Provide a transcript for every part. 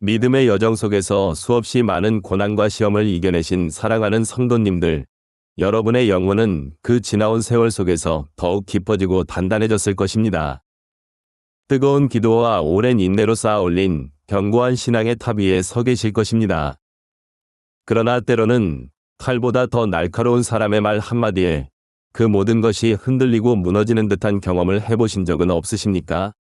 믿음의 여정 속에서 수없이 많은 고난과 시험을 이겨내신 사랑하는 성도님들, 여러분의 영혼은 그 지나온 세월 속에서 더욱 깊어지고 단단해졌을 것입니다. 뜨거운 기도와 오랜 인내로 쌓아 올린 견고한 신앙의 탑 위에 서 계실 것입니다. 그러나 때로는 칼보다 더 날카로운 사람의 말 한마디에 그 모든 것이 흔들리고 무너지는 듯한 경험을 해보신 적은 없으십니까?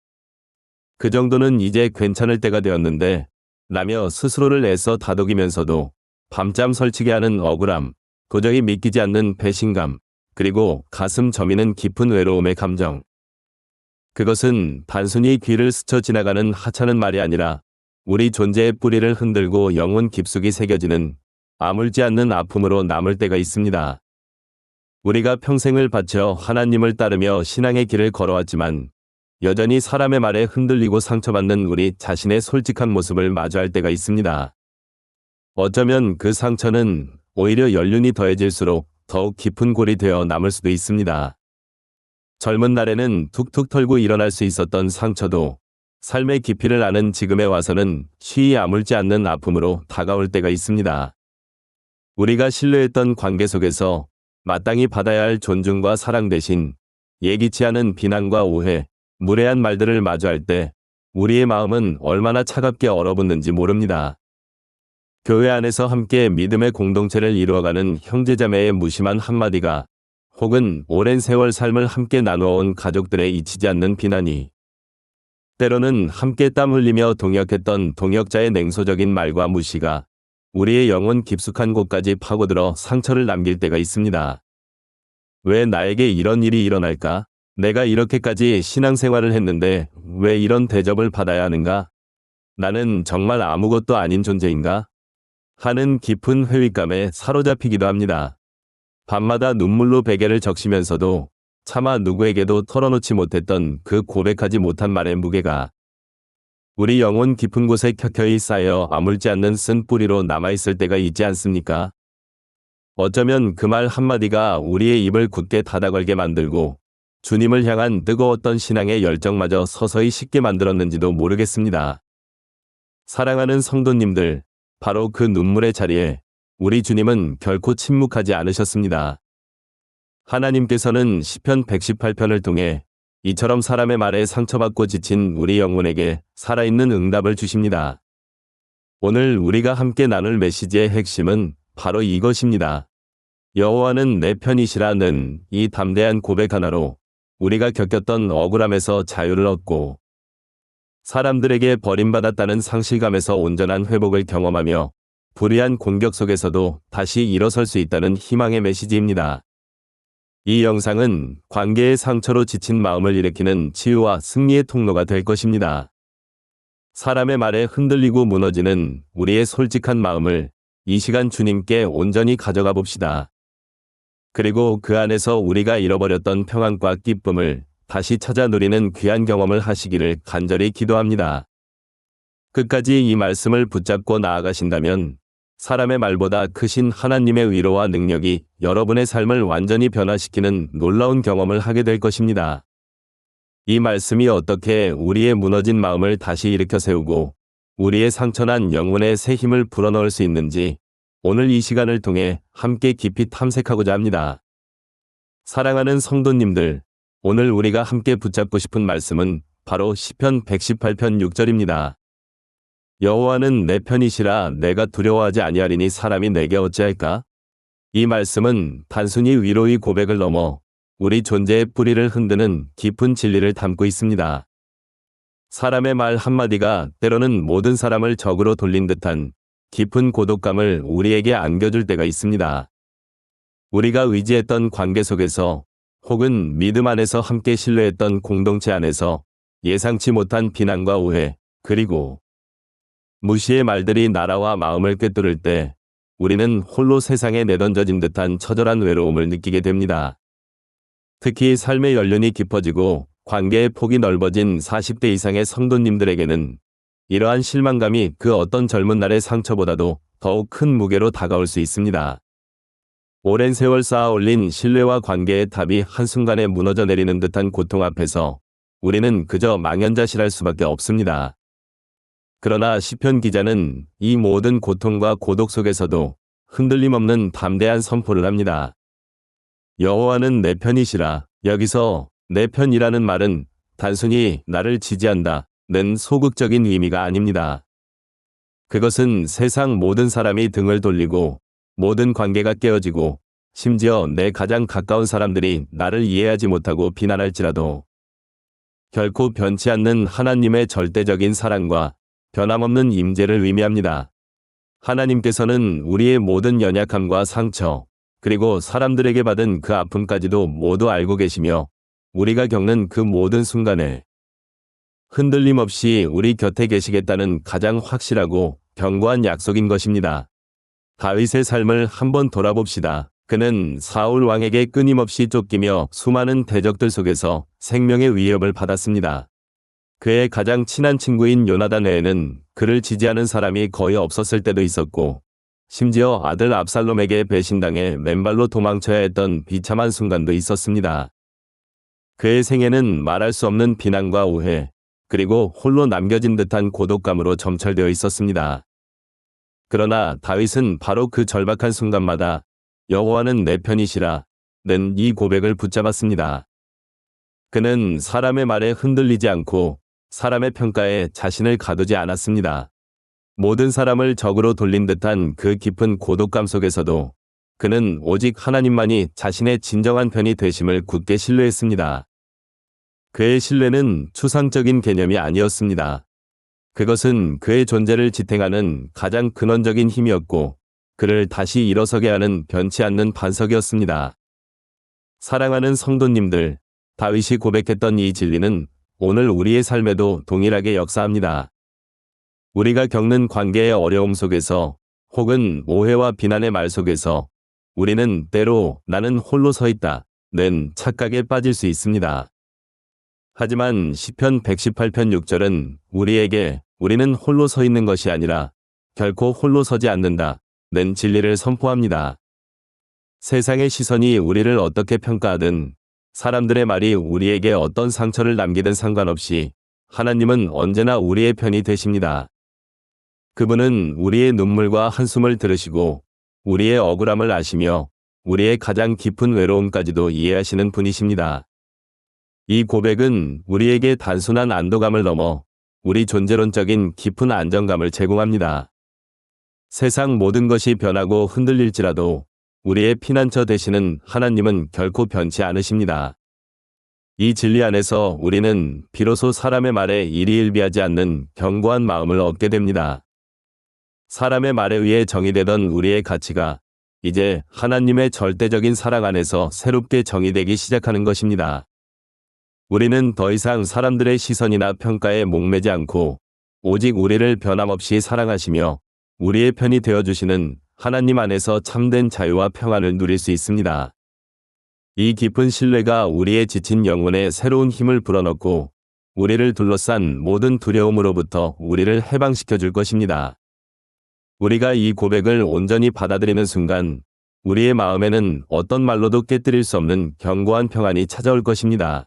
그 정도는 이제 괜찮을 때가 되었는데 라며 스스로를 애써 다독이면서도 밤잠 설치게 하는 억울함, 도저히 믿기지 않는 배신감, 그리고 가슴 저미는 깊은 외로움의 감정. 그것은 단순히 귀를 스쳐 지나가는 하찮은 말이 아니라 우리 존재의 뿌리를 흔들고 영혼 깊숙이 새겨지는 아물지 않는 아픔으로 남을 때가 있습니다. 우리가 평생을 바쳐 하나님을 따르며 신앙의 길을 걸어왔지만 여전히 사람의 말에 흔들리고 상처받는 우리 자신의 솔직한 모습을 마주할 때가 있습니다. 어쩌면 그 상처는 오히려 연륜이 더해질수록 더욱 깊은 골이 되어 남을 수도 있습니다. 젊은 날에는 툭툭 털고 일어날 수 있었던 상처도 삶의 깊이를 아는 지금에 와서는 쉬이 아물지 않는 아픔으로 다가올 때가 있습니다. 우리가 신뢰했던 관계 속에서 마땅히 받아야 할 존중과 사랑 대신 예기치 않은 비난과 오해, 무례한 말들을 마주할 때 우리의 마음은 얼마나 차갑게 얼어붙는지 모릅니다. 교회 안에서 함께 믿음의 공동체를 이루어가는 형제자매의 무심한 한마디가 혹은 오랜 세월 삶을 함께 나누어온 가족들의 잊히지 않는 비난이 때로는 함께 땀 흘리며 동역했던 동역자의 냉소적인 말과 무시가 우리의 영혼 깊숙한 곳까지 파고들어 상처를 남길 때가 있습니다. 왜 나에게 이런 일이 일어날까? 내가 이렇게까지 신앙생활을 했는데 왜 이런 대접을 받아야 하는가? 나는 정말 아무것도 아닌 존재인가? 하는 깊은 회의감에 사로잡히기도 합니다. 밤마다 눈물로 베개를 적시면서도 차마 누구에게도 털어놓지 못했던 그 고백하지 못한 말의 무게가 우리 영혼 깊은 곳에 켜켜이 쌓여 아물지 않는 쓴 뿌리로 남아있을 때가 있지 않습니까? 어쩌면 그 말 한마디가 우리의 입을 굳게 닫아걸게 만들고 주님을 향한 뜨거웠던 신앙의 열정마저 서서히 식게 만들었는지도 모르겠습니다. 사랑하는 성도님들, 바로 그 눈물의 자리에 우리 주님은 결코 침묵하지 않으셨습니다. 하나님께서는 시편 118편을 통해 이처럼 사람의 말에 상처받고 지친 우리 영혼에게 살아있는 응답을 주십니다. 오늘 우리가 함께 나눌 메시지의 핵심은 바로 이것입니다. 여호와는 내 편이시라는 이 담대한 고백 하나로 우리가 겪었던 억울함에서 자유를 얻고 사람들에게 버림받았다는 상실감에서 온전한 회복을 경험하며 불의한 공격 속에서도 다시 일어설 수 있다는 희망의 메시지입니다. 이 영상은 관계의 상처로 지친 마음을 일으키는 치유와 승리의 통로가 될 것입니다. 사람의 말에 흔들리고 무너지는 우리의 솔직한 마음을 이 시간 주님께 온전히 가져가 봅시다. 그리고 그 안에서 우리가 잃어버렸던 평안과 기쁨을 다시 찾아 누리는 귀한 경험을 하시기를 간절히 기도합니다. 끝까지 이 말씀을 붙잡고 나아가신다면 사람의 말보다 크신 하나님의 위로와 능력이 여러분의 삶을 완전히 변화시키는 놀라운 경험을 하게 될 것입니다. 이 말씀이 어떻게 우리의 무너진 마음을 다시 일으켜 세우고 우리의 상처난 영혼에 새 힘을 불어넣을 수 있는지 오늘 이 시간을 통해 함께 깊이 탐색하고자 합니다. 사랑하는 성도님들, 오늘 우리가 함께 붙잡고 싶은 말씀은 바로 시편 118편 6절입니다. 여호와는 내 편이시라 내가 두려워하지 아니하리니 사람이 내게 어찌할까? 이 말씀은 단순히 위로의 고백을 넘어 우리 존재의 뿌리를 흔드는 깊은 진리를 담고 있습니다. 사람의 말 한마디가 때로는 모든 사람을 적으로 돌린 듯한 깊은 고독감을 우리에게 안겨줄 때가 있습니다. 우리가 의지했던 관계 속에서 혹은 믿음 안에서 함께 신뢰했던 공동체 안에서 예상치 못한 비난과 오해, 그리고 무시의 말들이 날아와 마음을 꿰뚫을 때 우리는 홀로 세상에 내던져진 듯한 처절한 외로움을 느끼게 됩니다. 특히 삶의 연륜이 깊어지고 관계의 폭이 넓어진 40대 이상의 성도님들에게는 이러한 실망감이 그 어떤 젊은 날의 상처보다도 더욱 큰 무게로 다가올 수 있습니다. 오랜 세월 쌓아 올린 신뢰와 관계의 탑이 한순간에 무너져 내리는 듯한 고통 앞에서 우리는 그저 망연자실할 수밖에 없습니다. 그러나 시편 기자는 이 모든 고통과 고독 속에서도 흔들림 없는 담대한 선포를 합니다. 여호와는 내 편이시라. 여기서 내 편이라는 말은 단순히 나를 지지한다는 소극적인 의미가 아닙니다. 그것은 세상 모든 사람이 등을 돌리고 모든 관계가 깨어지고 심지어 내 가장 가까운 사람들이 나를 이해하지 못하고 비난할지라도 결코 변치 않는 하나님의 절대적인 사랑과 변함없는 임재를 의미합니다. 하나님께서는 우리의 모든 연약함과 상처, 그리고 사람들에게 받은 그 아픔까지도 모두 알고 계시며 우리가 겪는 그 모든 순간에 흔들림 없이 우리 곁에 계시겠다는 가장 확실하고 견고한 약속인 것입니다. 다윗의 삶을 한번 돌아봅시다. 그는 사울 왕에게 끊임없이 쫓기며 수많은 대적들 속에서 생명의 위협을 받았습니다. 그의 가장 친한 친구인 요나단 외에는 그를 지지하는 사람이 거의 없었을 때도 있었고, 심지어 아들 압살롬에게 배신당해 맨발로 도망쳐야 했던 비참한 순간도 있었습니다. 그의 생애는 말할 수 없는 비난과 오해, 그리고 홀로 남겨진 듯한 고독감으로 점철되어 있었습니다. 그러나 다윗은 바로 그 절박한 순간마다 여호와는 내 편이시라 는 이 고백을 붙잡았습니다. 그는 사람의 말에 흔들리지 않고 사람의 평가에 자신을 가두지 않았습니다. 모든 사람을 적으로 돌린 듯한 그 깊은 고독감 속에서도 그는 오직 하나님만이 자신의 진정한 편이 되심을 굳게 신뢰했습니다. 그의 신뢰는 추상적인 개념이 아니었습니다. 그것은 그의 존재를 지탱하는 가장 근원적인 힘이었고 그를 다시 일어서게 하는 변치 않는 반석이었습니다. 사랑하는 성도님들, 다윗이 고백했던 이 진리는 오늘 우리의 삶에도 동일하게 역사합니다. 우리가 겪는 관계의 어려움 속에서 혹은 오해와 비난의 말 속에서 우리는 때로 나는 홀로 서 있다는 착각에 빠질 수 있습니다. 하지만 시편 118편 6절은 우리에게 우리는 홀로 서 있는 것이 아니라 결코 홀로 서지 않는다는 진리를 선포합니다. 세상의 시선이 우리를 어떻게 평가하든 사람들의 말이 우리에게 어떤 상처를 남기든 상관없이 하나님은 언제나 우리의 편이 되십니다. 그분은 우리의 눈물과 한숨을 들으시고 우리의 억울함을 아시며 우리의 가장 깊은 외로움까지도 이해하시는 분이십니다. 이 고백은 우리에게 단순한 안도감을 넘어 우리 존재론적인 깊은 안정감을 제공합니다. 세상 모든 것이 변하고 흔들릴지라도 우리의 피난처 되시는 하나님은 결코 변치 않으십니다. 이 진리 안에서 우리는 비로소 사람의 말에 일희일비하지 않는 견고한 마음을 얻게 됩니다. 사람의 말에 의해 정의되던 우리의 가치가 이제 하나님의 절대적인 사랑 안에서 새롭게 정의되기 시작하는 것입니다. 우리는 더 이상 사람들의 시선이나 평가에 목매지 않고 오직 우리를 변함없이 사랑하시며 우리의 편이 되어주시는 하나님 안에서 참된 자유와 평안을 누릴 수 있습니다. 이 깊은 신뢰가 우리의 지친 영혼에 새로운 힘을 불어넣고 우리를 둘러싼 모든 두려움으로부터 우리를 해방시켜 줄 것입니다. 우리가 이 고백을 온전히 받아들이는 순간 우리의 마음에는 어떤 말로도 깨뜨릴 수 없는 견고한 평안이 찾아올 것입니다.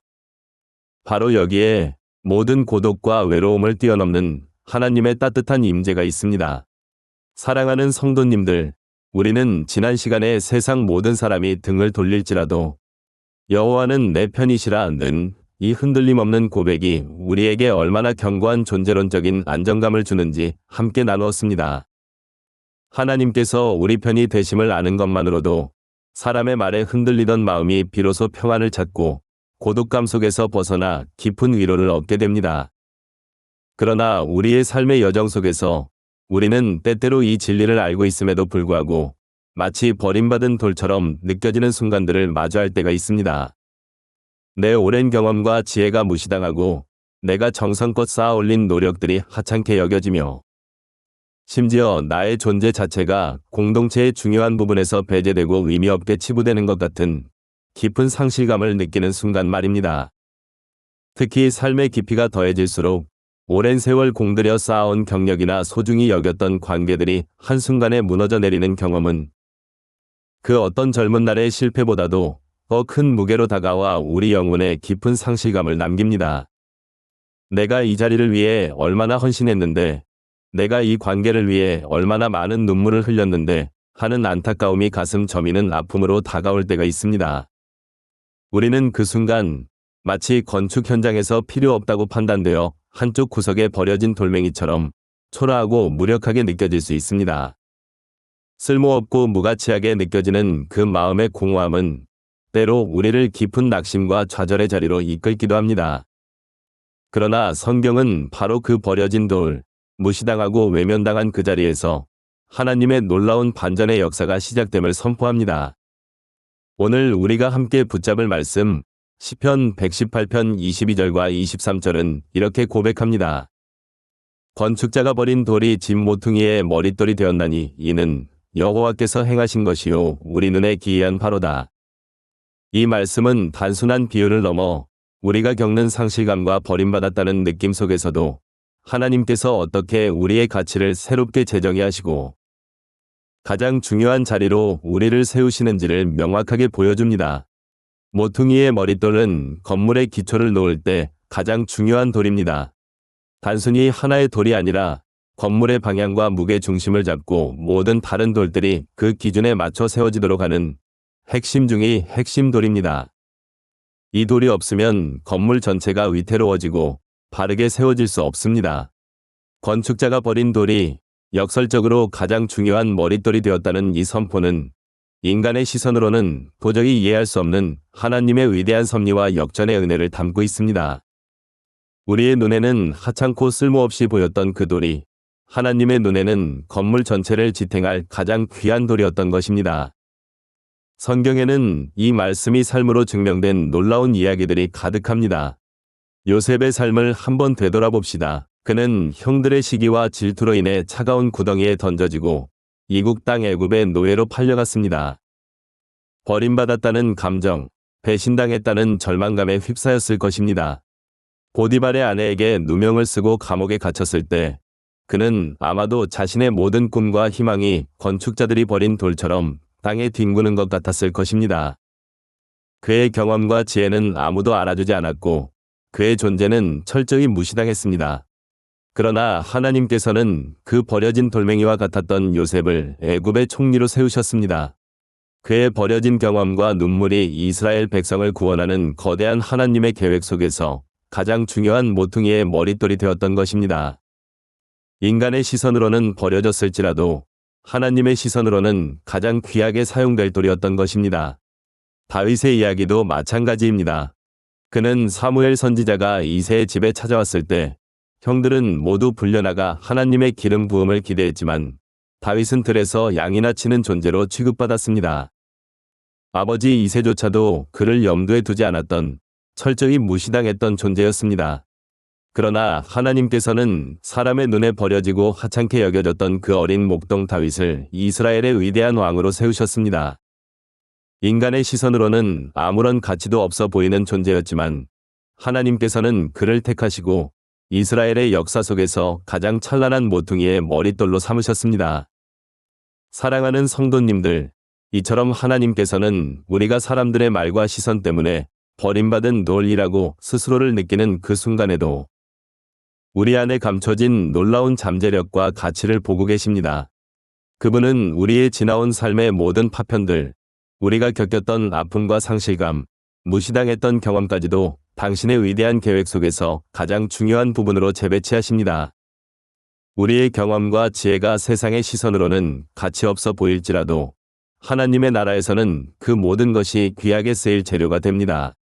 바로 여기에 모든 고독과 외로움을 뛰어넘는 하나님의 따뜻한 임재가 있습니다. 사랑하는 성도님들, 우리는 지난 시간에 세상 모든 사람이 등을 돌릴지라도 여호와는 내 편이시라는 이 흔들림 없는 고백이 우리에게 얼마나 견고한 존재론적인 안정감을 주는지 함께 나누었습니다. 하나님께서 우리 편이 되심을 아는 것만으로도 사람의 말에 흔들리던 마음이 비로소 평안을 찾고 고독감 속에서 벗어나 깊은 위로를 얻게 됩니다. 그러나 우리의 삶의 여정 속에서 우리는 때때로 이 진리를 알고 있음에도 불구하고 마치 버림받은 돌처럼 느껴지는 순간들을 마주할 때가 있습니다. 내 오랜 경험과 지혜가 무시당하고 내가 정성껏 쌓아 올린 노력들이 하찮게 여겨지며 심지어 나의 존재 자체가 공동체의 중요한 부분에서 배제되고 의미 없게 치부되는 것 같은 깊은 상실감을 느끼는 순간 말입니다. 특히 삶의 깊이가 더해질수록 오랜 세월 공들여 쌓아온 경력이나 소중히 여겼던 관계들이 한순간에 무너져 내리는 경험은 그 어떤 젊은 날의 실패보다도 더 큰 무게로 다가와 우리 영혼에 깊은 상실감을 남깁니다. 내가 이 자리를 위해 얼마나 헌신했는데 내가 이 관계를 위해 얼마나 많은 눈물을 흘렸는데 하는 안타까움이 가슴 저미는 아픔으로 다가올 때가 있습니다. 우리는 그 순간 마치 건축 현장에서 필요 없다고 판단되어 한쪽 구석에 버려진 돌멩이처럼 초라하고 무력하게 느껴질 수 있습니다. 쓸모없고 무가치하게 느껴지는 그 마음의 공허함은 때로 우리를 깊은 낙심과 좌절의 자리로 이끌기도 합니다. 그러나 성경은 바로 그 버려진 돌, 무시당하고 외면당한 그 자리에서 하나님의 놀라운 반전의 역사가 시작됨을 선포합니다. 오늘 우리가 함께 붙잡을 말씀, 시편 118편 22절과 23절은 이렇게 고백합니다. 건축자가 버린 돌이 집 모퉁이의 머릿돌이 되었나니 이는 여호와께서 행하신 것이요 우리 눈에 기이한 바로다. 이 말씀은 단순한 비유를 넘어 우리가 겪는 상실감과 버림받았다는 느낌 속에서도 하나님께서 어떻게 우리의 가치를 새롭게 재정의 하시고 가장 중요한 자리로 우리를 세우시는지를 명확하게 보여줍니다. 모퉁이의 머릿돌은 건물의 기초를 놓을 때 가장 중요한 돌입니다. 단순히 하나의 돌이 아니라 건물의 방향과 무게 중심을 잡고 모든 다른 돌들이 그 기준에 맞춰 세워지도록 하는 핵심 중의 핵심 돌입니다. 이 돌이 없으면 건물 전체가 위태로워지고 바르게 세워질 수 없습니다. 건축자가 버린 돌이 역설적으로 가장 중요한 머릿돌이 되었다는 이 선포는 인간의 시선으로는 도저히 이해할 수 없는 하나님의 위대한 섭리와 역전의 은혜를 담고 있습니다. 우리의 눈에는 하찮고 쓸모없이 보였던 그 돌이 하나님의 눈에는 건물 전체를 지탱할 가장 귀한 돌이었던 것입니다. 성경에는 이 말씀이 삶으로 증명된 놀라운 이야기들이 가득합니다. 요셉의 삶을 한번 되돌아봅시다. 그는 형들의 시기와 질투로 인해 차가운 구덩이에 던져지고 이국 땅 애굽의 노예로 팔려갔습니다. 버림받았다는 감정, 배신당했다는 절망감에 휩싸였을 것입니다. 보디발의 아내에게 누명을 쓰고 감옥에 갇혔을 때 그는 아마도 자신의 모든 꿈과 희망이 건축자들이 버린 돌처럼 땅에 뒹구는 것 같았을 것입니다. 그의 경험과 지혜는 아무도 알아주지 않았고 그의 존재는 철저히 무시당했습니다. 그러나 하나님께서는 그 버려진 돌멩이와 같았던 요셉을 애굽의 총리로 세우셨습니다. 그의 버려진 경험과 눈물이 이스라엘 백성을 구원하는 거대한 하나님의 계획 속에서 가장 중요한 모퉁이의 머릿돌이 되었던 것입니다. 인간의 시선으로는 버려졌을지라도 하나님의 시선으로는 가장 귀하게 사용될 돌이었던 것입니다. 다윗의 이야기도 마찬가지입니다. 그는 사무엘 선지자가 이새의 집에 찾아왔을 때 형들은 모두 불려나가 하나님의 기름 부음을 기대했지만 다윗은 들에서 양이나 치는 존재로 취급받았습니다. 아버지 이새조차도 그를 염두에 두지 않았던 철저히 무시당했던 존재였습니다. 그러나 하나님께서는 사람의 눈에 버려지고 하찮게 여겨졌던 그 어린 목동 다윗을 이스라엘의 위대한 왕으로 세우셨습니다. 인간의 시선으로는 아무런 가치도 없어 보이는 존재였지만 하나님께서는 그를 택하시고 이스라엘의 역사 속에서 가장 찬란한 모퉁이의 머릿돌로 삼으셨습니다. 사랑하는 성도님들, 이처럼 하나님께서는 우리가 사람들의 말과 시선 때문에 버림받은 돌이라고 스스로를 느끼는 그 순간에도 우리 안에 감춰진 놀라운 잠재력과 가치를 보고 계십니다. 그분은 우리의 지나온 삶의 모든 파편들, 우리가 겪었던 아픔과 상실감, 무시당했던 경험까지도 당신의 위대한 계획 속에서 가장 중요한 부분으로 재배치하십니다. 우리의 경험과 지혜가 세상의 시선으로는 가치 없어 보일지라도 하나님의 나라에서는 그 모든 것이 귀하게 쓰일 재료가 됩니다.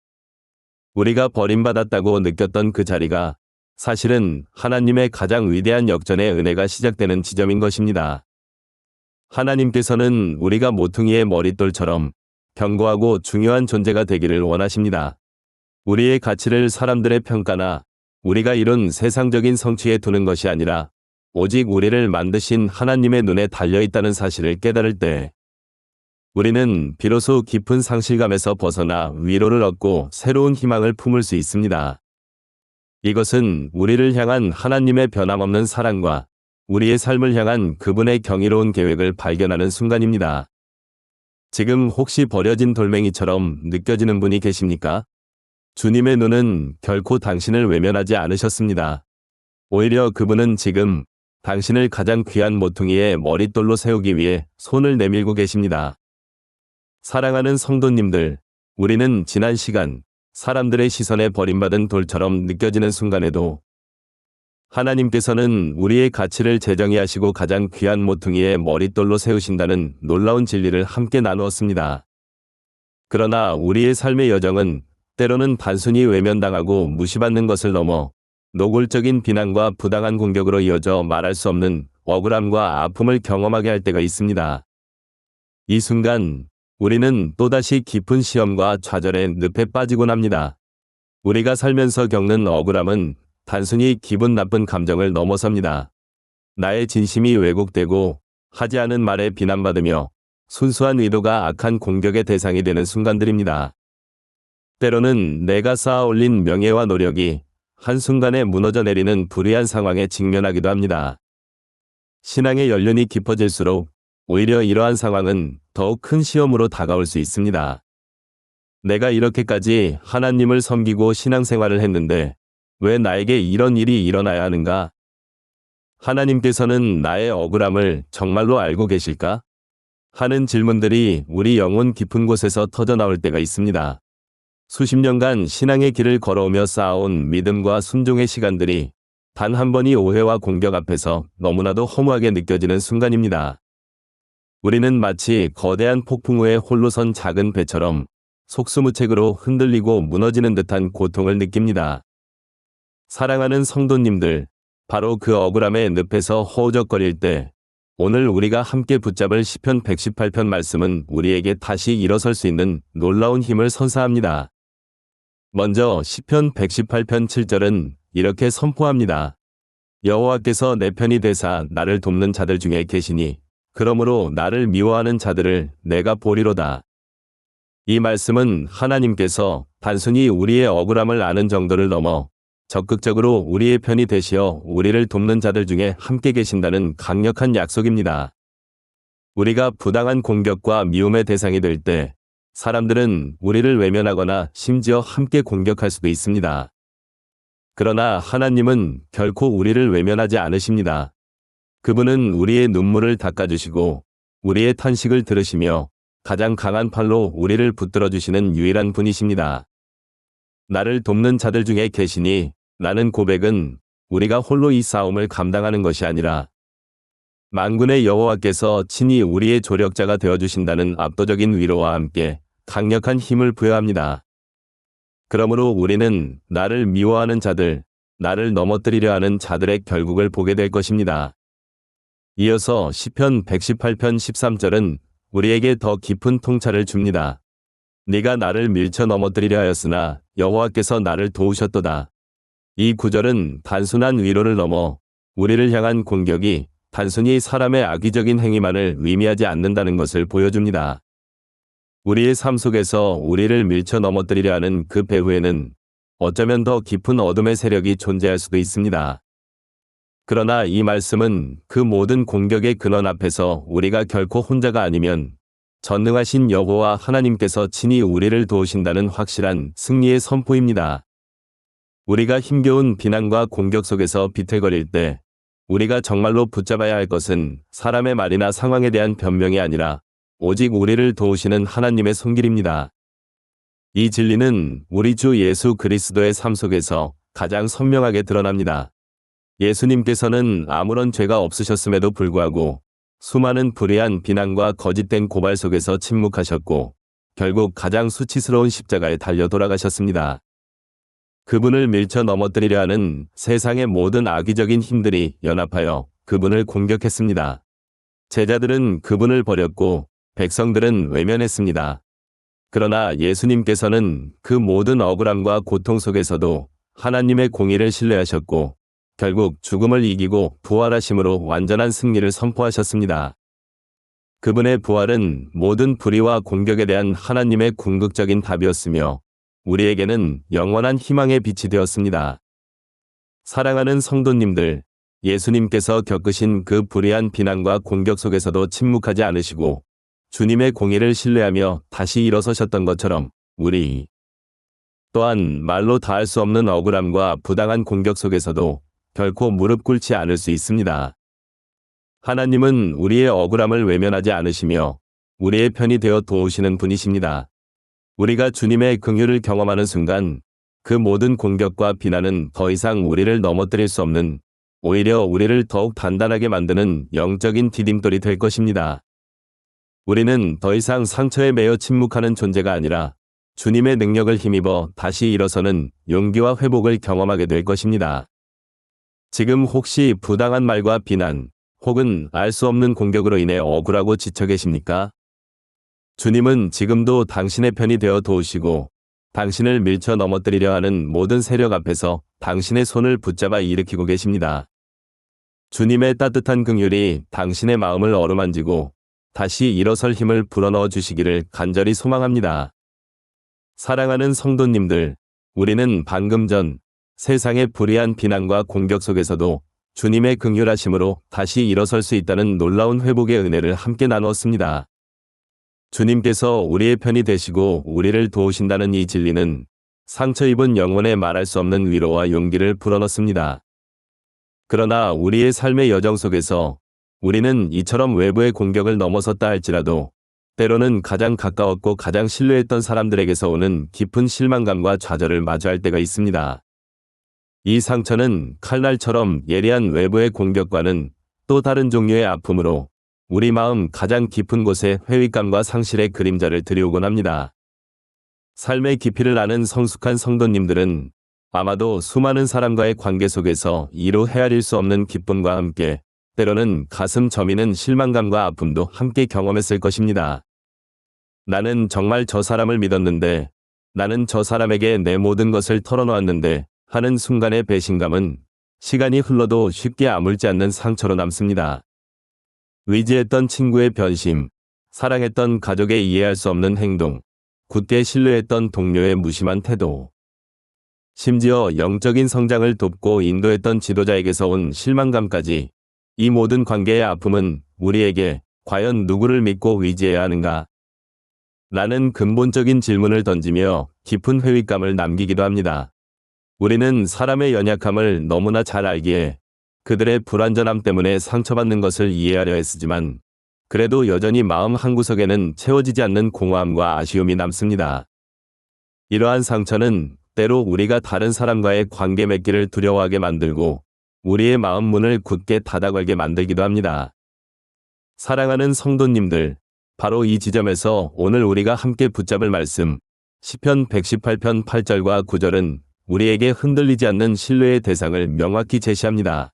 우리가 버림받았다고 느꼈던 그 자리가 사실은 하나님의 가장 위대한 역전의 은혜가 시작되는 지점인 것입니다. 하나님께서는 우리가 모퉁이의 머릿돌처럼 견고하고 중요한 존재가 되기를 원하십니다. 우리의 가치를 사람들의 평가나 우리가 이룬 세상적인 성취에 두는 것이 아니라 오직 우리를 만드신 하나님의 눈에 달려있다는 사실을 깨달을 때 우리는 비로소 깊은 상실감에서 벗어나 위로를 얻고 새로운 희망을 품을 수 있습니다. 이것은 우리를 향한 하나님의 변함없는 사랑과 우리의 삶을 향한 그분의 경이로운 계획을 발견하는 순간입니다. 지금 혹시 버려진 돌멩이처럼 느껴지는 분이 계십니까? 주님의 눈은 결코 당신을 외면하지 않으셨습니다. 오히려 그분은 지금 당신을 가장 귀한 모퉁이의 머릿돌로 세우기 위해 손을 내밀고 계십니다. 사랑하는 성도님들, 우리는 지난 시간 사람들의 시선에 버림받은 돌처럼 느껴지는 순간에도 하나님께서는 우리의 가치를 재정의하시고 가장 귀한 모퉁이의 머릿돌로 세우신다는 놀라운 진리를 함께 나누었습니다. 그러나 우리의 삶의 여정은 때로는 단순히 외면당하고 무시받는 것을 넘어 노골적인 비난과 부당한 공격으로 이어져 말할 수 없는 억울함과 아픔을 경험하게 할 때가 있습니다. 이 순간 우리는 또다시 깊은 시험과 좌절의 늪에 빠지곤 합니다. 우리가 살면서 겪는 억울함은 단순히 기분 나쁜 감정을 넘어섭니다. 나의 진심이 왜곡되고 하지 않은 말에 비난받으며 순수한 의도가 악한 공격의 대상이 되는 순간들입니다. 때로는 내가 쌓아 올린 명예와 노력이 한순간에 무너져 내리는 불의한 상황에 직면하기도 합니다. 신앙의 연륜이 깊어질수록 오히려 이러한 상황은 더욱 큰 시험으로 다가올 수 있습니다. 내가 이렇게까지 하나님을 섬기고 신앙생활을 했는데 왜 나에게 이런 일이 일어나야 하는가? 하나님께서는 나의 억울함을 정말로 알고 계실까? 하는 질문들이 우리 영혼 깊은 곳에서 터져나올 때가 있습니다. 수십 년간 신앙의 길을 걸어오며 쌓아온 믿음과 순종의 시간들이 단 한 번이 오해와 공격 앞에서 너무나도 허무하게 느껴지는 순간입니다. 우리는 마치 거대한 폭풍 후에 홀로 선 작은 배처럼 속수무책으로 흔들리고 무너지는 듯한 고통을 느낍니다. 사랑하는 성도님들, 바로 그 억울함의 늪에서 허우적거릴 때 오늘 우리가 함께 붙잡을 시편 118편 말씀은 우리에게 다시 일어설 수 있는 놀라운 힘을 선사합니다. 먼저 시편 118편 7절은 이렇게 선포합니다. 여호와께서 내 편이 되사 나를 돕는 자들 중에 계시니 그러므로 나를 미워하는 자들을 내가 보리로다. 이 말씀은 하나님께서 단순히 우리의 억울함을 아는 정도를 넘어 적극적으로 우리의 편이 되시어 우리를 돕는 자들 중에 함께 계신다는 강력한 약속입니다. 우리가 부당한 공격과 미움의 대상이 될 때 사람들은 우리를 외면하거나 심지어 함께 공격할 수도 있습니다. 그러나 하나님은 결코 우리를 외면하지 않으십니다. 그분은 우리의 눈물을 닦아주시고 우리의 탄식을 들으시며 가장 강한 팔로 우리를 붙들어 주시는 유일한 분이십니다. 나를 돕는 자들 중에 계시니 라는 고백은 우리가 홀로 이 싸움을 감당하는 것이 아니라 만군의 여호와께서 친히 우리의 조력자가 되어주신다는 압도적인 위로와 함께 강력한 힘을 부여합니다. 그러므로 우리는 나를 미워하는 자들, 나를 넘어뜨리려 하는 자들의 결국을 보게 될 것입니다. 이어서 시편 118편 13절은 우리에게 더 깊은 통찰을 줍니다. 네가 나를 밀쳐 넘어뜨리려 하였으나 여호와께서 나를 도우셨도다. 이 구절은 단순한 위로를 넘어 우리를 향한 공격이 단순히 사람의 악의적인 행위만을 의미하지 않는다는 것을 보여줍니다. 우리의 삶 속에서 우리를 밀쳐 넘어뜨리려 하는 그 배후에는 어쩌면 더 깊은 어둠의 세력이 존재할 수도 있습니다. 그러나 이 말씀은 그 모든 공격의 근원 앞에서 우리가 결코 혼자가 아니면 전능하신 여호와 하나님께서 친히 우리를 도우신다는 확실한 승리의 선포입니다. 우리가 힘겨운 비난과 공격 속에서 비틀거릴 때 우리가 정말로 붙잡아야 할 것은 사람의 말이나 상황에 대한 변명이 아니라 오직 우리를 도우시는 하나님의 손길입니다. 이 진리는 우리 주 예수 그리스도의 삶 속에서 가장 선명하게 드러납니다. 예수님께서는 아무런 죄가 없으셨음에도 불구하고 수많은 불의한 비난과 거짓된 고발 속에서 침묵하셨고 결국 가장 수치스러운 십자가에 달려 돌아가셨습니다. 그분을 밀쳐 넘어뜨리려 하는 세상의 모든 악의적인 힘들이 연합하여 그분을 공격했습니다. 제자들은 그분을 버렸고 백성들은 외면했습니다. 그러나 예수님께서는 그 모든 억울함과 고통 속에서도 하나님의 공의를 신뢰하셨고 결국 죽음을 이기고 부활하심으로 완전한 승리를 선포하셨습니다. 그분의 부활은 모든 불의와 공격에 대한 하나님의 궁극적인 답이었으며 우리에게는 영원한 희망의 빛이 되었습니다. 사랑하는 성도님들, 예수님께서 겪으신 그 불의한 비난과 공격 속에서도 침묵하지 않으시고 주님의 공의를 신뢰하며 다시 일어서셨던 것처럼 우리 또한 말로 다할 수 없는 억울함과 부당한 공격 속에서도 결코 무릎 꿇지 않을 수 있습니다. 하나님은 우리의 억울함을 외면하지 않으시며 우리의 편이 되어 도우시는 분이십니다. 우리가 주님의 긍휼을 경험하는 순간 그 모든 공격과 비난은 더 이상 우리를 넘어뜨릴 수 없는, 오히려 우리를 더욱 단단하게 만드는 영적인 디딤돌이 될 것입니다. 우리는 더 이상 상처에 매여 침묵하는 존재가 아니라 주님의 능력을 힘입어 다시 일어서는 용기와 회복을 경험하게 될 것입니다. 지금 혹시 부당한 말과 비난, 혹은 알 수 없는 공격으로 인해 억울하고 지쳐 계십니까? 주님은 지금도 당신의 편이 되어 도우시고 당신을 밀쳐 넘어뜨리려 하는 모든 세력 앞에서 당신의 손을 붙잡아 일으키고 계십니다. 주님의 따뜻한 긍휼이 당신의 마음을 어루만지고 다시 일어설 힘을 불어넣어 주시기를 간절히 소망합니다. 사랑하는 성도님들, 우리는 방금 전 세상의 불의한 비난과 공격 속에서도 주님의 긍휼하심으로 다시 일어설 수 있다는 놀라운 회복의 은혜를 함께 나누었습니다. 주님께서 우리의 편이 되시고 우리를 도우신다는 이 진리는 상처 입은 영혼에 말할 수 없는 위로와 용기를 불어넣습니다. 그러나 우리의 삶의 여정 속에서 우리는 이처럼 외부의 공격을 넘어섰다 할지라도 때로는 가장 가까웠고 가장 신뢰했던 사람들에게서 오는 깊은 실망감과 좌절을 마주할 때가 있습니다. 이 상처는 칼날처럼 예리한 외부의 공격과는 또 다른 종류의 아픔으로 우리 마음 가장 깊은 곳에 회의감과 상실의 그림자를 드리우곤 합니다. 삶의 깊이를 아는 성숙한 성도님들은 아마도 수많은 사람과의 관계 속에서 이루 헤아릴 수 없는 기쁨과 함께 때로는 가슴 저미는 실망감과 아픔도 함께 경험했을 것입니다. 나는 정말 저 사람을 믿었는데, 나는 저 사람에게 내 모든 것을 털어놓았는데 하는 순간의 배신감은 시간이 흘러도 쉽게 아물지 않는 상처로 남습니다. 의지했던 친구의 변심, 사랑했던 가족의 이해할 수 없는 행동, 굳게 신뢰했던 동료의 무심한 태도, 심지어 영적인 성장을 돕고 인도했던 지도자에게서 온 실망감까지, 이 모든 관계의 아픔은 우리에게 과연 누구를 믿고 의지해야 하는가? 라는 근본적인 질문을 던지며 깊은 회의감을 남기기도 합니다. 우리는 사람의 연약함을 너무나 잘 알기에 그들의 불완전함 때문에 상처받는 것을 이해하려 했지만 그래도 여전히 마음 한구석에는 채워지지 않는 공허함과 아쉬움이 남습니다. 이러한 상처는 때로 우리가 다른 사람과의 관계 맺기를 두려워하게 만들고 우리의 마음 문을 굳게 닫아 걸게 만들기도 합니다. 사랑하는 성도님들, 바로 이 지점에서 오늘 우리가 함께 붙잡을 말씀, 시편 118편 8절과 9절은 우리에게 흔들리지 않는 신뢰의 대상을 명확히 제시합니다.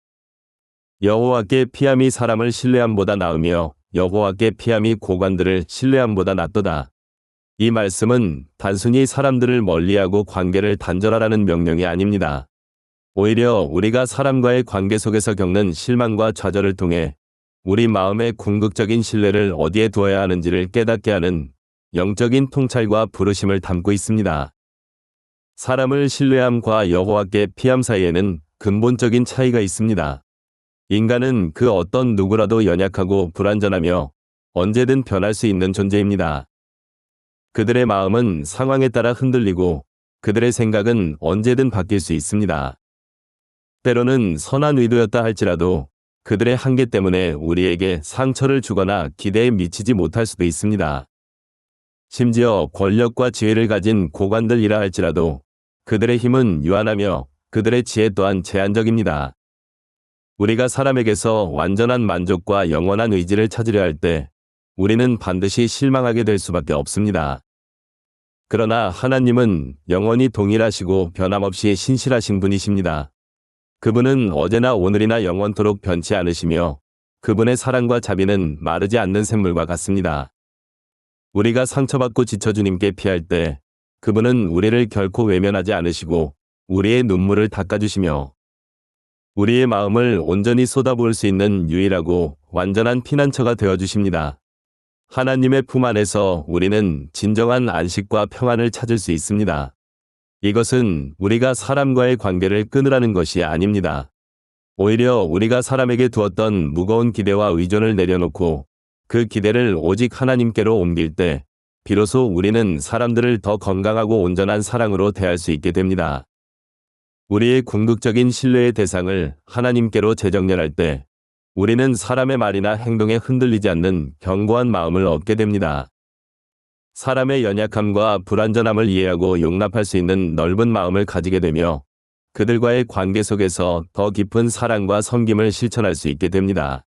여호와께 피함이 사람을 신뢰함보다 나으며 여호와께 피함이 고관들을 신뢰함보다 낫도다. 이 말씀은 단순히 사람들을 멀리하고 관계를 단절하라는 명령이 아닙니다. 오히려 우리가 사람과의 관계 속에서 겪는 실망과 좌절을 통해 우리 마음의 궁극적인 신뢰를 어디에 두어야 하는지를 깨닫게 하는 영적인 통찰과 부르심을 담고 있습니다. 사람을 신뢰함과 여호와께 피함 사이에는 근본적인 차이가 있습니다. 인간은 그 어떤 누구라도 연약하고 불완전하며 언제든 변할 수 있는 존재입니다. 그들의 마음은 상황에 따라 흔들리고 그들의 생각은 언제든 바뀔 수 있습니다. 때로는 선한 의도였다 할지라도 그들의 한계 때문에 우리에게 상처를 주거나 기대에 미치지 못할 수도 있습니다. 심지어 권력과 지혜를 가진 고관들이라 할지라도 그들의 힘은 유한하며 그들의 지혜 또한 제한적입니다. 우리가 사람에게서 완전한 만족과 영원한 의지를 찾으려 할 때 우리는 반드시 실망하게 될 수밖에 없습니다. 그러나 하나님은 영원히 동일하시고 변함없이 신실하신 분이십니다. 그분은 어제나 오늘이나 영원토록 변치 않으시며 그분의 사랑과 자비는 마르지 않는 샘물과 같습니다. 우리가 상처받고 지쳐 주님께 피할 때 그분은 우리를 결코 외면하지 않으시고 우리의 눈물을 닦아주시며 우리의 마음을 온전히 쏟아부을 수 있는 유일하고 완전한 피난처가 되어주십니다. 하나님의 품 안에서 우리는 진정한 안식과 평안을 찾을 수 있습니다. 이것은 우리가 사람과의 관계를 끊으라는 것이 아닙니다. 오히려 우리가 사람에게 두었던 무거운 기대와 의존을 내려놓고 그 기대를 오직 하나님께로 옮길 때 비로소 우리는 사람들을 더 건강하고 온전한 사랑으로 대할 수 있게 됩니다. 우리의 궁극적인 신뢰의 대상을 하나님께로 재정렬할 때 우리는 사람의 말이나 행동에 흔들리지 않는 견고한 마음을 얻게 됩니다. 사람의 연약함과 불완전함을 이해하고 용납할 수 있는 넓은 마음을 가지게 되며 그들과의 관계 속에서 더 깊은 사랑과 섬김을 실천할 수 있게 됩니다.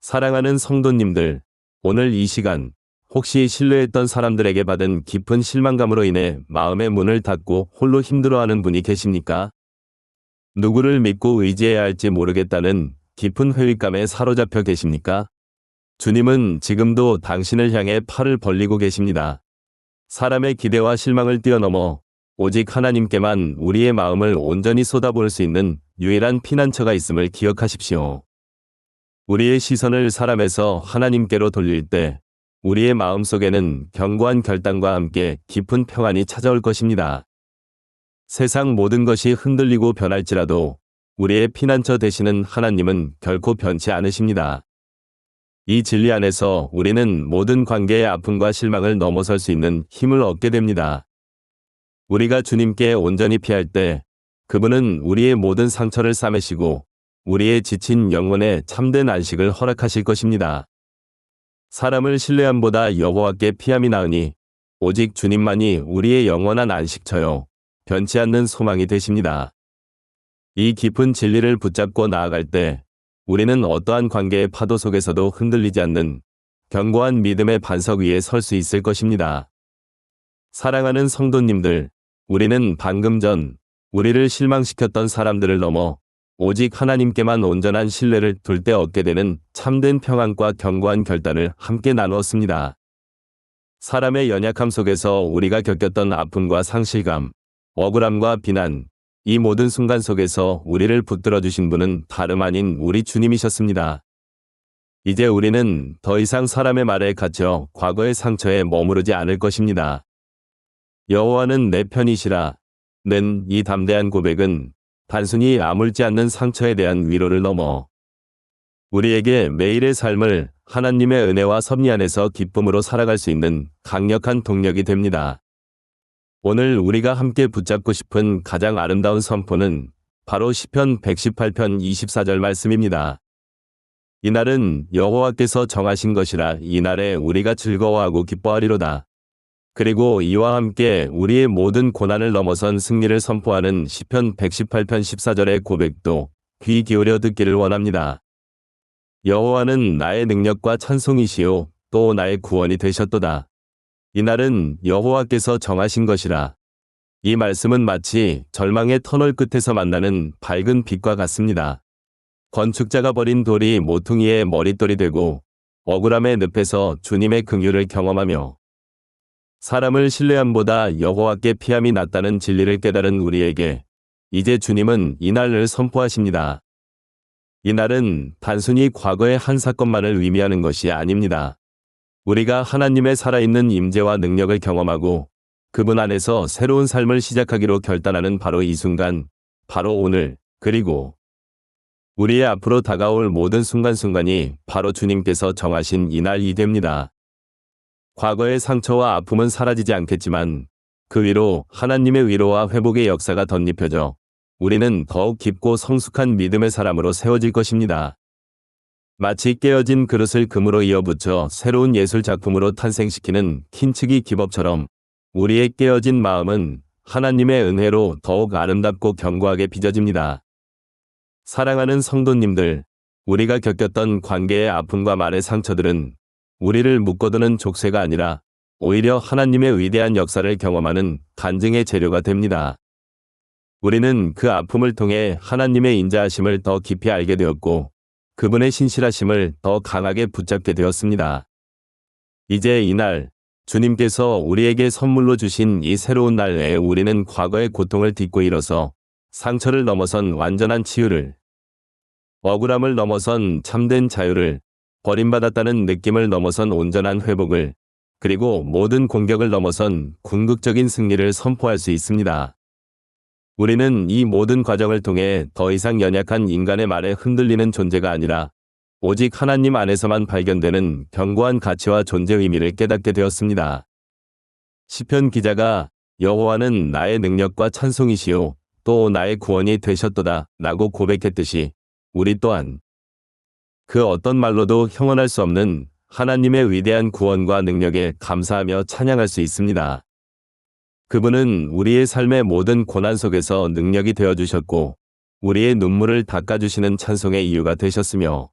사랑하는 성도님들, 오늘 이 시간 혹시 신뢰했던 사람들에게 받은 깊은 실망감으로 인해 마음의 문을 닫고 홀로 힘들어하는 분이 계십니까? 누구를 믿고 의지해야 할지 모르겠다는 깊은 회의감에 사로잡혀 계십니까? 주님은 지금도 당신을 향해 팔을 벌리고 계십니다. 사람의 기대와 실망을 뛰어넘어 오직 하나님께만 우리의 마음을 온전히 쏟아부을 수 있는 유일한 피난처가 있음을 기억하십시오. 우리의 시선을 사람에서 하나님께로 돌릴 때 우리의 마음속에는 견고한 결단과 함께 깊은 평안이 찾아올 것입니다. 세상 모든 것이 흔들리고 변할지라도 우리의 피난처 되시는 하나님은 결코 변치 않으십니다. 이 진리 안에서 우리는 모든 관계의 아픔과 실망을 넘어설 수 있는 힘을 얻게 됩니다. 우리가 주님께 온전히 피할 때 그분은 우리의 모든 상처를 싸매시고 우리의 지친 영혼에 참된 안식을 허락하실 것입니다. 사람을 신뢰함보다 여호와께 피함이 나으니 오직 주님만이 우리의 영원한 안식처요 변치 않는 소망이 되십니다. 이 깊은 진리를 붙잡고 나아갈 때 우리는 어떠한 관계의 파도 속에서도 흔들리지 않는 견고한 믿음의 반석 위에 설 수 있을 것입니다. 사랑하는 성도님들, 우리는 방금 전 우리를 실망시켰던 사람들을 넘어 오직 하나님께만 온전한 신뢰를 둘 때 얻게 되는 참된 평안과 견고한 결단을 함께 나누었습니다. 사람의 연약함 속에서 우리가 겪었던 아픔과 상실감, 억울함과 비난, 이 모든 순간 속에서 우리를 붙들어 주신 분은 다름 아닌 우리 주님이셨습니다. 이제 우리는 더 이상 사람의 말에 갇혀 과거의 상처에 머무르지 않을 것입니다. 여호와는 내 편이시라. 는 이 담대한 고백은 단순히 아물지 않는 상처에 대한 위로를 넘어 우리에게 매일의 삶을 하나님의 은혜와 섭리 안에서 기쁨으로 살아갈 수 있는 강력한 동력이 됩니다. 오늘 우리가 함께 붙잡고 싶은 가장 아름다운 선포는 바로 시편 118편 24절 말씀입니다. 이날은 여호와께서 정하신 것이라 이날에 우리가 즐거워하고 기뻐하리로다. 그리고 이와 함께 우리의 모든 고난을 넘어선 승리를 선포하는 시편 118편 14절의 고백도 귀 기울여 듣기를 원합니다. 여호와는 나의 능력과 찬송이시요 또 나의 구원이 되셨도다. 이날은 여호와께서 정하신 것이라. 이 말씀은 마치 절망의 터널 끝에서 만나는 밝은 빛과 같습니다. 건축자가 버린 돌이 모퉁이의 머릿돌이 되고 억울함의 늪에서 주님의 긍휼을 경험하며 사람을 신뢰함보다 여호와께 피함이 낫다는 진리를 깨달은 우리에게 이제 주님은 이날을 선포하십니다. 이날은 단순히 과거의 한 사건만을 의미하는 것이 아닙니다. 우리가 하나님의 살아있는 임재와 능력을 경험하고 그분 안에서 새로운 삶을 시작하기로 결단하는 바로 이 순간, 바로 오늘, 그리고 우리의 앞으로 다가올 모든 순간순간이 바로 주님께서 정하신 이날이 됩니다. 과거의 상처와 아픔은 사라지지 않겠지만 그 위로 하나님의 위로와 회복의 역사가 덧입혀져 우리는 더욱 깊고 성숙한 믿음의 사람으로 세워질 것입니다. 마치 깨어진 그릇을 금으로 이어붙여 새로운 예술 작품으로 탄생시키는 킨츠기 기법처럼 우리의 깨어진 마음은 하나님의 은혜로 더욱 아름답고 견고하게 빚어집니다. 사랑하는 성도님들, 우리가 겪었던 관계의 아픔과 말의 상처들은 우리를 묶어두는 족쇄가 아니라 오히려 하나님의 위대한 역사를 경험하는 간증의 재료가 됩니다. 우리는 그 아픔을 통해 하나님의 인자하심을 더 깊이 알게 되었고 그분의 신실하심을 더 강하게 붙잡게 되었습니다. 이제 이날 주님께서 우리에게 선물로 주신 이 새로운 날에 우리는 과거의 고통을 딛고 일어서 상처를 넘어선 완전한 치유를, 억울함을 넘어선 참된 자유를, 버림받았다는 느낌을 넘어선 온전한 회복을, 그리고 모든 공격을 넘어선 궁극적인 승리를 선포할 수 있습니다. 우리는 이 모든 과정을 통해 더 이상 연약한 인간의 말에 흔들리는 존재가 아니라 오직 하나님 안에서만 발견되는 견고한 가치와 존재 의미를 깨닫게 되었습니다. 시편 기자가 여호와는 나의 능력과 찬송이시요 또 나의 구원이 되셨도다 라고 고백했듯이 우리 또한 그 어떤 말로도 형언할 수 없는 하나님의 위대한 구원과 능력에 감사하며 찬양할 수 있습니다. 그분은 우리의 삶의 모든 고난 속에서 능력이 되어주셨고, 우리의 눈물을 닦아주시는 찬송의 이유가 되셨으며,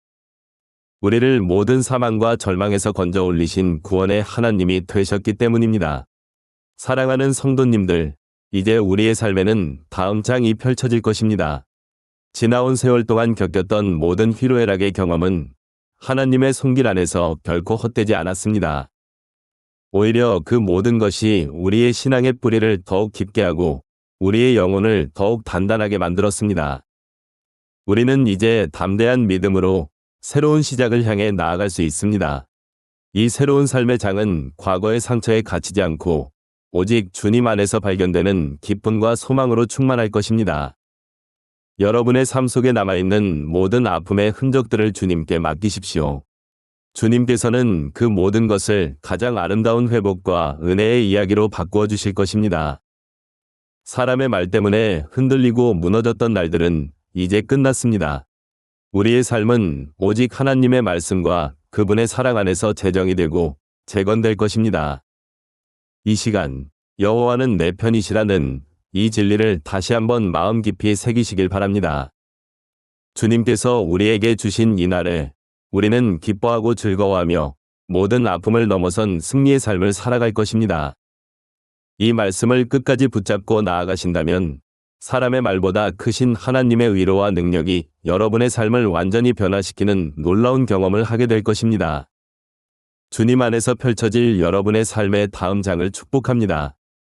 우리를 모든 사망과 절망에서 건져 올리신 구원의 하나님이 되셨기 때문입니다. 사랑하는 성도님들, 이제 우리의 삶에는 다음 장이 펼쳐질 것입니다. 지나온 세월 동안 겪었던 모든 희로애락의 경험은 하나님의 손길 안에서 결코 헛되지 않았습니다. 오히려 그 모든 것이 우리의 신앙의 뿌리를 더욱 깊게 하고 우리의 영혼을 더욱 단단하게 만들었습니다. 우리는 이제 담대한 믿음으로 새로운 시작을 향해 나아갈 수 있습니다. 이 새로운 삶의 장은 과거의 상처에 갇히지 않고 오직 주님 안에서 발견되는 기쁨과 소망으로 충만할 것입니다. 여러분의 삶 속에 남아있는 모든 아픔의 흔적들을 주님께 맡기십시오. 주님께서는 그 모든 것을 가장 아름다운 회복과 은혜의 이야기로 바꾸어 주실 것입니다. 사람의 말 때문에 흔들리고 무너졌던 날들은 이제 끝났습니다. 우리의 삶은 오직 하나님의 말씀과 그분의 사랑 안에서 재정이 되고 재건될 것입니다. 이 시간, 여호와는 내 편이시라는 이 진리를 다시 한번 마음 깊이 새기시길 바랍니다. 주님께서 우리에게 주신 이 날에 우리는 기뻐하고 즐거워하며 모든 아픔을 넘어선 승리의 삶을 살아갈 것입니다. 이 말씀을 끝까지 붙잡고 나아가신다면 사람의 말보다 크신 하나님의 위로와 능력이 여러분의 삶을 완전히 변화시키는 놀라운 경험을 하게 될 것입니다. 주님 안에서 펼쳐질 여러분의 삶의 다음 장을 축복합니다.